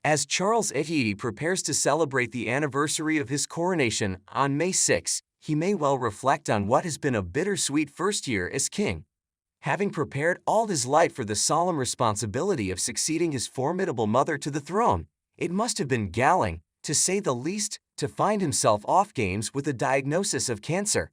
As Charles Ehidi prepares to celebrate the anniversary of his coronation on May 6, he may well reflect on what has been a bittersweet first year as king. Having prepared all his life for the solemn responsibility of succeeding his formidable mother to the throne, it must have been galling, to say the least, to find himself off games with a diagnosis of cancer.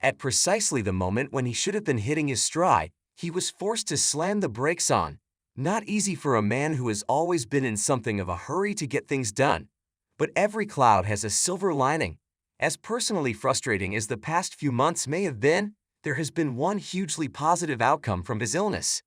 At precisely the moment when he should have been hitting his stride, he was forced to slam the brakes on. Not easy for a man who has always been in something of a hurry to get things done. But every cloud has a silver lining. As personally frustrating as the past few months may have been, there has been one hugely positive outcome from his illness.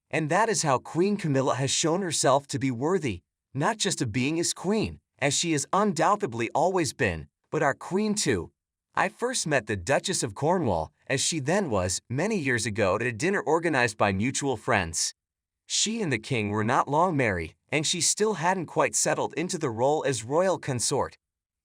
And that is how Queen Camilla has shown herself to be worthy, not just of being his queen, as she has undoubtedly always been, but our queen too. I first met the Duchess of Cornwall, as she then was, many years ago at a dinner organized by mutual friends. She and the king were not long married, and she still hadn't quite settled into the role as royal consort.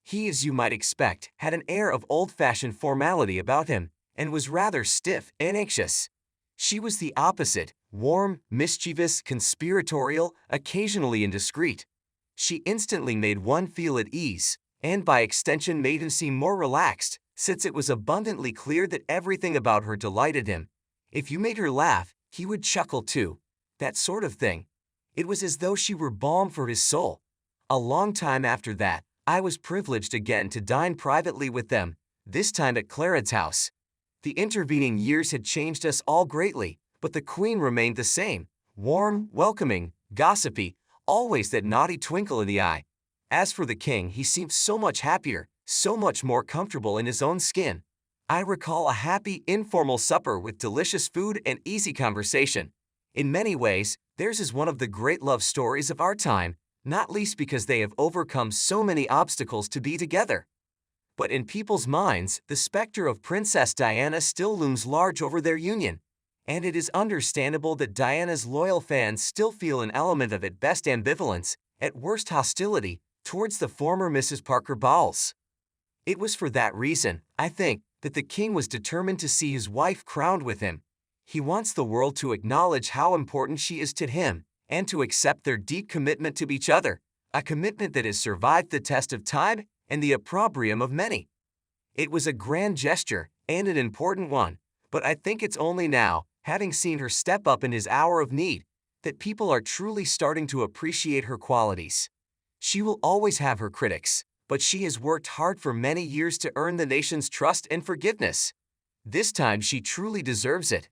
He, as you might expect, had an air of old-fashioned formality about him, and was rather stiff and anxious. She was the opposite, warm, mischievous, conspiratorial, occasionally indiscreet. She instantly made one feel at ease, and by extension made him seem more relaxed, since it was abundantly clear that everything about her delighted him. If you made her laugh, he would chuckle too. That sort of thing. It was as though she were balm for his soul. A long time after that, I was privileged again to dine privately with them, this time at Clarence's house. The intervening years had changed us all greatly, but the Queen remained the same, warm, welcoming, gossipy, always that naughty twinkle in the eye. As for the King, he seemed so much happier, so much more comfortable in his own skin. I recall a happy, informal supper with delicious food and easy conversation. In many ways, theirs is one of the great love stories of our time, not least because they have overcome so many obstacles to be together. But in people's minds, the specter of Princess Diana still looms large over their union, and it is understandable that Diana's loyal fans still feel an element of at best ambivalence, at worst hostility, towards the former Mrs. Parker Bowles. It was for that reason, I think, that the king was determined to see his wife crowned with him. He wants the world to acknowledge how important she is to him, and to accept their deep commitment to each other, a commitment that has survived the test of time and the opprobrium of many. It was a grand gesture, and an important one, but I think it's only now, having seen her step up in his hour of need, that people are truly starting to appreciate her qualities. She will always have her critics, but she has worked hard for many years to earn the nation's trust and forgiveness. This time she truly deserves it.